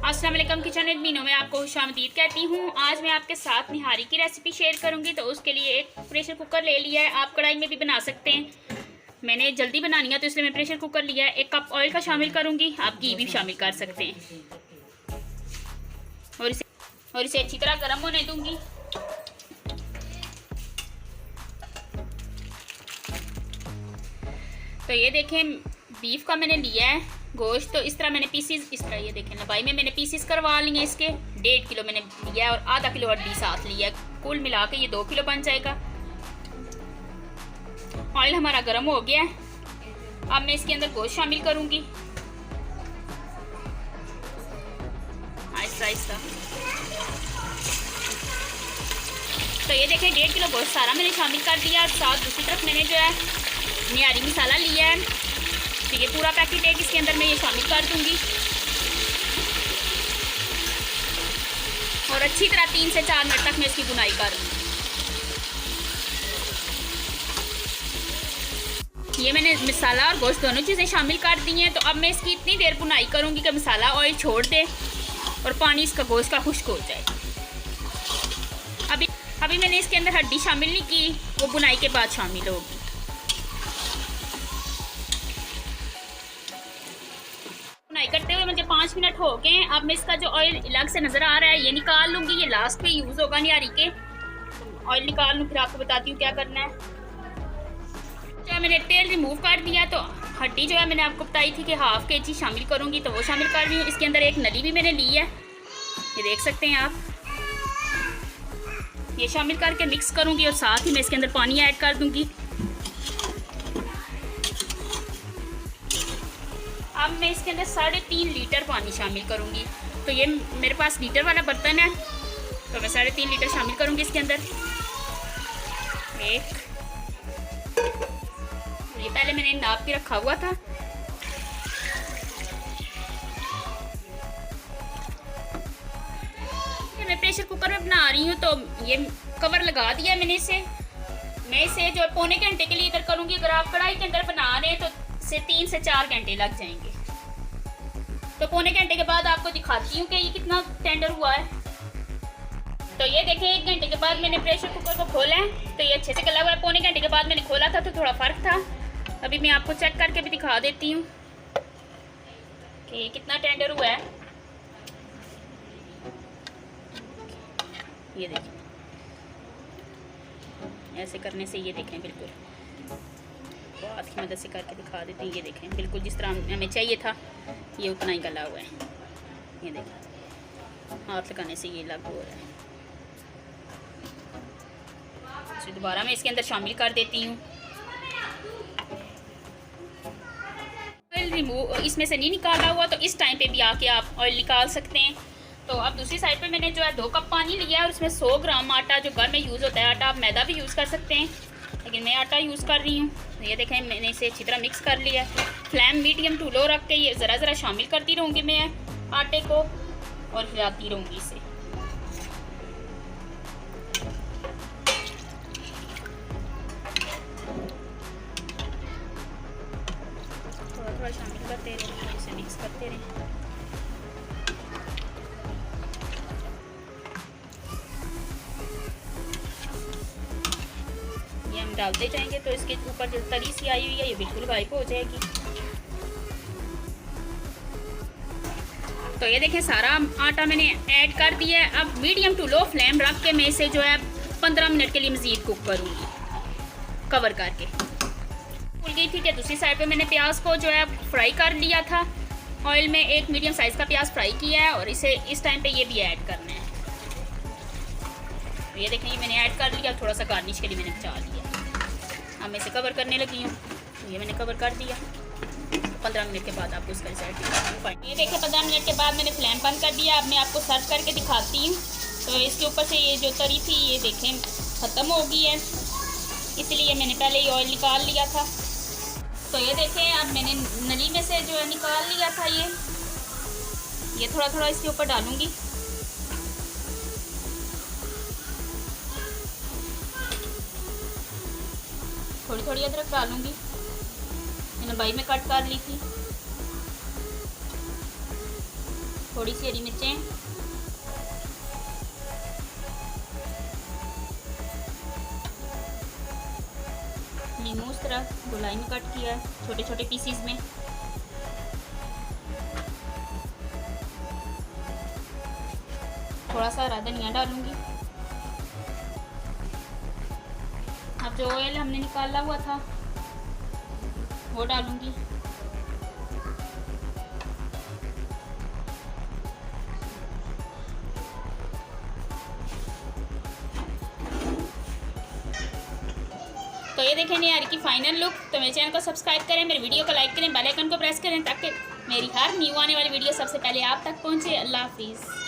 अस्सलाम वालेकुम, kitchen with Meenu में आपको खुशामदीद कहती हूँ। आज मैं आपके साथ निहारी की रेसिपी शेयर करूँगी। तो उसके लिए एक प्रेशर कुकर ले लिया है, आप कढ़ाई में भी बना सकते हैं। मैंने जल्दी बनानी है तो इसलिए मैं प्रेशर कुकर लिया है। 1 कप ऑयल का शामिल करूँगी, आप घी भी शामिल कर सकते हैं। और इसे अच्छी तरह गर्म होने दूँगी। तो ये देखें, बीफ का मैंने लिया है गोश्त। तो इस तरह मैंने पीसीस, इस तरह ये देखें लंबाई में मैंने पीसीस करवा लिए इसके। 1.5 किलो मैंने लिया है और आधा किलो हड्डी साथ लिया है। कुल मिला के ये 2 किलो बन जाएगा। ऑयल हमारा गर्म हो गया है। अब मैं इसके अंदर गोश्त शामिल करूंगी आहिस्ता आहिस्ता। तो ये देखें 1.5 किलो गोश्त सारा मैंने शामिल कर दिया। साथ दूसरी तरफ मैंने जो है निहारी मसाला लिया है। तो ये पूरा पैकेट एक इसके अंदर मैं ये शामिल कर दूंगी और अच्छी तरह 3 से 4 मिनट तक मैं इसकी बुनाई करूँगी। ये मैंने मसाला और गोश्त दोनों चीज़ें शामिल कर दी हैं। तो अब मैं इसकी इतनी देर बुनाई करूँगी कि मसाला ऑयल छोड़ दे और पानी इसका गोश्त का खुश्क हो जाए। अभी मैंने इसके अंदर हड्डी शामिल नहीं की, वो बुनाई के बाद शामिल होगी। बुनाई करते हुए मुझे 5 मिनट हो गए। अब मैं इसका जो ऑयल अलग से नज़र आ रहा है ये निकाल लूँगी। ये लास्ट पे यूज़ होगा निहारी के। ऑयल निकाल लूँ, फिर आपको बताती हूँ क्या करना है। जो मैंने तेल रिमूव कर दिया। तो हड्डी जो है मैंने आपको बताई थी कि ½ kg शामिल करूँगी, तो वो शामिल कर रही हूँ। इसके अंदर एक नली भी मैंने ली है, ये देख सकते हैं आप। ये शामिल करके मिक्स करूँगी और साथ ही मैं इसके अंदर पानी ऐड कर दूँगी। अब मैं इसके अंदर 3.5 लीटर पानी शामिल करूँगी। तो ये मेरे पास लीटर वाला बर्तन है, तो मैं 3.5 लीटर शामिल करूँगी इसके अंदर। एक ये पहले मैंने नाप के रखा हुआ था। मैं प्रेशर कुकर में बना रही हूँ तो ये कवर लगा दिया मैंने इसे। मैं इसे जो 1 घंटे के लिए इधर करूँगी। अगर आप कढ़ाई के अंदर बना रहे हैं तो से 3 से 4 घंटे लग जाएंगे। तो 1 घंटे के बाद आपको दिखाती हूँ कि ये कितना टेंडर हुआ है। तो ये देखें 1 घंटे के बाद मैंने प्रेशर कुकर को खोला है, तो ये अच्छे से गला हुआ है। 1 घंटे के बाद मैंने खोला था तो थोड़ा फ़र्क था। अभी मैं आपको चेक करके भी दिखा देती हूँ कि ये कितना टेंडर हुआ है। ये देखें, ऐसे करने से ये देखें बिल्कुल हाथ की मदद से करके दिखा देती हूँ। ये देखें बिल्कुल जिस तरह हमें चाहिए था ये उतना ही गला हुआ है। ये देखें हाथ लगाने से ये लागू हो रहा है। तो दोबारा मैं इसके अंदर शामिल कर देती हूँ। ऑयल रिमूव इसमें से नहीं निकाला हुआ, तो इस टाइम पे भी आके आप ऑयल निकाल सकते हैं। तो अब दूसरी साइड पे मैंने जो है 2 कप पानी लिया है और उसमें 100 ग्राम आटा, जो घर में यूज़ होता है आटा, आप मैदा भी यूज़ कर सकते हैं, लेकिन मैं आटा यूज़ कर रही हूँ। ये देखें मैंने इसे अच्छी तरह मिक्स कर लिया। फ्लेम मीडियम टू लो रख के ये ज़रा शामिल करती रहूँगी मैं आटे को और हिलाती रहूँगी इसे। थोड़ा शामिल करते रहें, इसे मिक्स करते रहें। ये हम डालते जाएंगे तो इसके ऊपर जो तरी सी आई हुई है ये बिल्कुल गायब हो जाएगी। तो ये देखें सारा आटा मैंने ऐड कर दिया है। अब मीडियम टू लो फ्लेम रख के मैं इसे जो है 15 मिनट के लिए मज़ीद कुक करूँगी कवर करके। भूल गई थी कि दूसरी साइड पे मैंने प्याज को जो है फ्राई कर लिया था ऑयल में। एक मीडियम साइज़ का प्याज फ्राई किया है और इसे इस टाइम पे ये भी ऐड करना है। तो ये देखें ये मैंने ऐड कर लिया, थोड़ा सा गार्निश के लिए मैंने बचा लिया। अब मैं इसे कवर करने लगी हूँ। तो ये मैंने कवर कर दिया। 15 मिनट के बाद आपको इसका रिजल्ट दिखाती हूँ। ये देखें 15 मिनट के बाद मैंने फ्लेम बंद कर दिया। अब मैं आपको सर्व करके दिखाती हूँ। तो इसके ऊपर से ये जो तरी थी ये देखें ख़त्म हो गई है, इसलिए मैंने पहले ही ऑयल निकाल लिया था। तो ये देखें अब मैंने नली में से जो है निकाल लिया था। ये थोड़ा इसके ऊपर डालूँगी। थोड़ी अदरक डालूँगी, लंबाई में कट कर ली थी। थोड़ी सी हरी मिर्चें, नींबू इस तरह गोलाई में कट किया है छोटे छोटे पीसीज में। थोड़ा सा हरा धनिया डालूंगी। अब जो ऑयल हमने निकाला हुआ था वो डालूंगी। तो ये देखें निहारी की फाइनल लुक। तो मेरे चैनल को सब्सक्राइब करें, मेरे वीडियो को लाइक करें, बेल आइकन को प्रेस करें ताकि मेरी हर न्यू आने वाली वीडियो सबसे पहले आप तक पहुंचे। अल्लाह हाफिज़।